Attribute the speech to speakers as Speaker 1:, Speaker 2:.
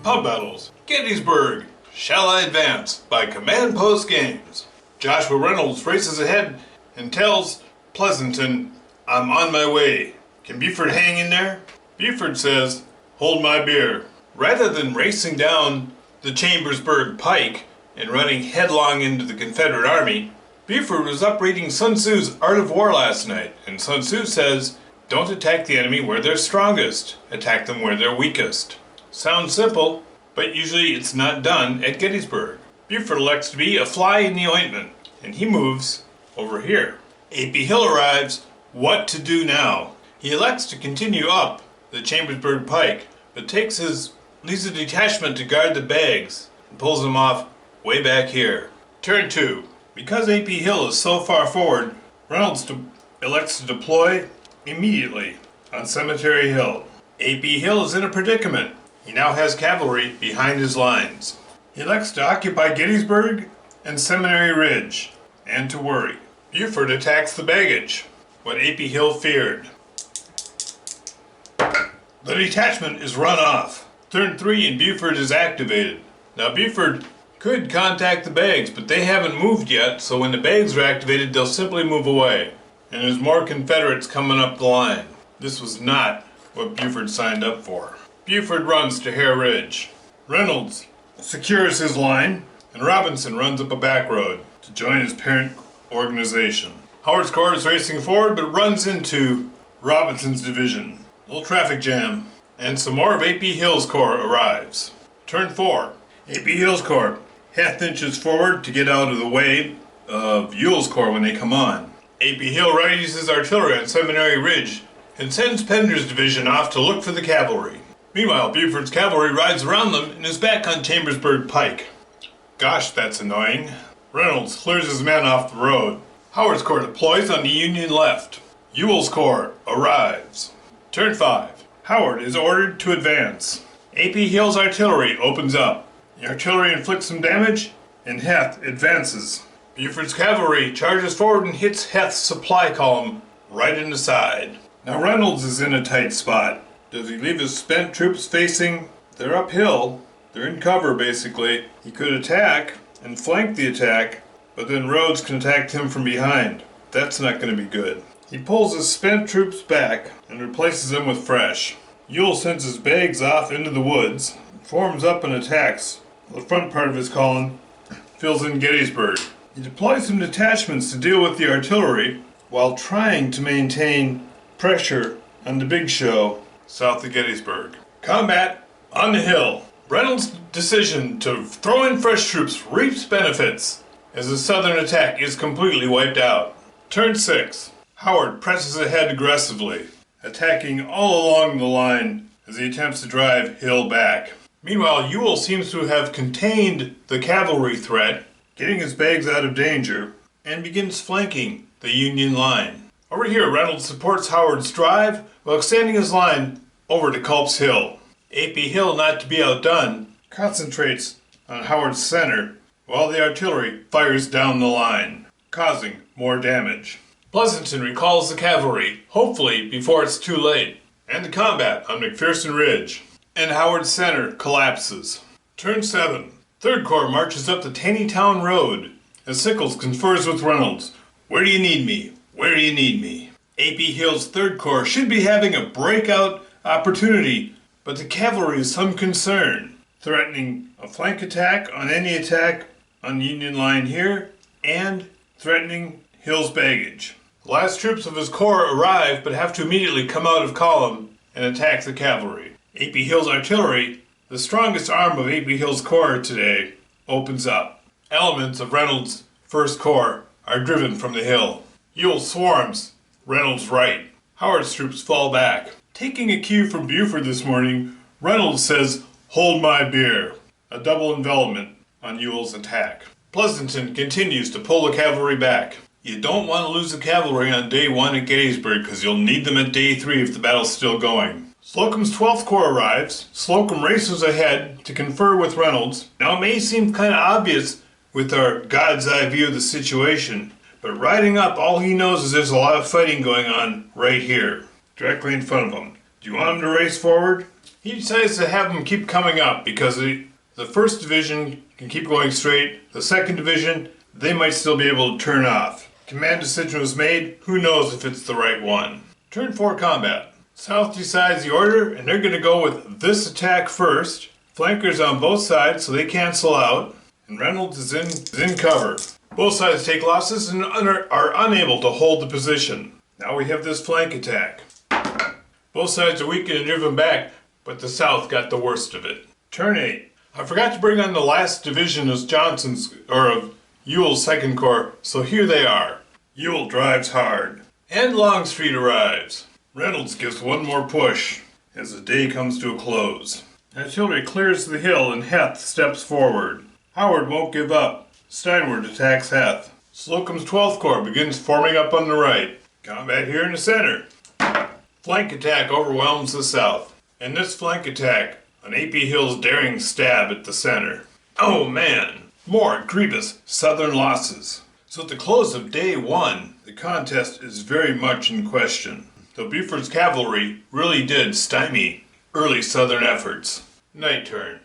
Speaker 1: Pub battles. Gettysburg. Shall I advance? By Command Post Games. Joshua Reynolds races ahead and tells Pleasanton, I'm on my way. Can Buford hang in there? Buford says, hold my beer. Rather than racing down the Chambersburg pike and running headlong into the Confederate army, Buford was up reading Sun Tzu's Art of War last night, and Sun Tzu says, don't attack the enemy where they're strongest, attack them where they're weakest. Sounds simple, but usually it's not done at Gettysburg. Buford elects to be a fly in the ointment, and he moves over here. A.P. Hill arrives. What to do now? He elects to continue up the Chambersburg pike, but leaves a detachment to guard the bags and pulls them off way back here. Turn 2. Because A.P. Hill is so far forward, Reynolds elects to deploy immediately on Cemetery Hill. A.P. Hill is in a predicament. He now has cavalry behind his lines. He elects to occupy Gettysburg and Seminary Ridge, and to worry. Buford attacks the baggage, what A.P. Hill feared. The detachment is run off. Turn 3 and Buford is activated. Now Buford could contact the bags, but they haven't moved yet, so when the bags are activated, they'll simply move away. And there's more Confederates coming up the line. This was not what Buford signed up for. Buford runs to Hare Ridge. Reynolds secures his line, and Robinson runs up a back road to join his parent organization. Howard's corps is racing forward, but runs into Robinson's division. A little traffic jam, and some more of A.P. Hill's corps arrives. Turn 4. A.P. Hill's corps half-inches forward to get out of the way of Ewell's corps when they come on. A.P. Hill readies his artillery on Seminary Ridge and sends Pender's division off to look for the cavalry. Meanwhile, Buford's cavalry rides around them and is back on Chambersburg pike. Gosh, that's annoying. Reynolds clears his men off the road. Howard's corps deploys on the Union left. Ewell's corps arrives. Turn 5. Howard is ordered to advance. A.P. Hill's artillery opens up. The artillery inflicts some damage, and Heth advances. Buford's cavalry charges forward and hits Heth's supply column right in the side. Now Reynolds is in a tight spot. Does he leave his spent troops facing? They're uphill. They're in cover, basically. He could attack and flank the attack, but then Rhodes can attack him from behind. That's not going to be good. He pulls his spent troops back and replaces them with fresh. Ewell sends his bags off into the woods, forms up and attacks. The front part of his column fills in Gettysburg. He deploys some detachments to deal with the artillery while trying to maintain pressure on the big show south of Gettysburg. Combat on the hill. Reynolds' decision to throw in fresh troops reaps benefits as the southern attack is completely wiped out. Turn 6. Howard presses ahead aggressively, attacking all along the line as he attempts to drive Hill back. Meanwhile, Ewell seems to have contained the cavalry threat, getting his bags out of danger, and begins flanking the Union line. Over here, Reynolds supports Howard's drive while extending his line over to Culp's Hill. A.P. Hill, not to be outdone, concentrates on Howard's center while the artillery fires down the line, causing more damage. Pleasanton recalls the cavalry, hopefully before it's too late, and the combat on McPherson Ridge, and Howard's center collapses. Turn 7. 3rd Corps marches up the Taneytown Road as Sickles confers with Reynolds. Where do you need me? Where do you need me? A.P. Hill's 3rd Corps should be having a breakout opportunity, but the cavalry is some concern, threatening a flank attack on any attack on the Union line here, and threatening Hill's baggage. The last troops of his corps arrive, but have to immediately come out of column and attack the cavalry. A.P. Hill's artillery, the strongest arm of A.P. Hill's corps today, opens up. Elements of Reynolds' 1st Corps are driven from the hill. Ewell swarms Reynolds' right. Howard's troops fall back. Taking a cue from Buford this morning, Reynolds says, hold my beer. A double envelopment on Ewell's attack. Pleasanton continues to pull the cavalry back. You don't want to lose the cavalry on day 1 at Gettysburg because you'll need them at day 3 if the battle's still going. Slocum's 12th Corps arrives. Slocum races ahead to confer with Reynolds. Now it may seem kind of obvious with our God's eye view of the situation, but riding up, all he knows is there's a lot of fighting going on right here, directly in front of him. Do you want him to race forward? He decides to have them keep coming up because the 1st Division can keep going straight. The 2nd Division, they might still be able to turn off. Command decision was made. Who knows if it's the right one? Turn 4 combat. South decides the order, and they're going to go with this attack first. Flankers on both sides so they cancel out. And Reynolds is in cover. Both sides take losses and are unable to hold the position. Now we have this flank attack. Both sides are weakened and driven back, but the South got the worst of it. Turn 8. I forgot to bring on the last division of Ewell's 2nd Corps, so here they are. Ewell drives hard. And Longstreet arrives. Reynolds gives one more push as the day comes to a close. Artillery clears the hill and Heth steps forward. Howard won't give up. Steinward attacks Heth. Slocum's 12th Corps begins forming up on the right. Combat here in the center. Flank attack overwhelms the South. And this flank attack on A.P. Hill's daring stab at the center. Oh man! More grievous Southern losses. So at the close of day 1, the contest is very much in question. Though Buford's cavalry really did stymie early Southern efforts. Night turn.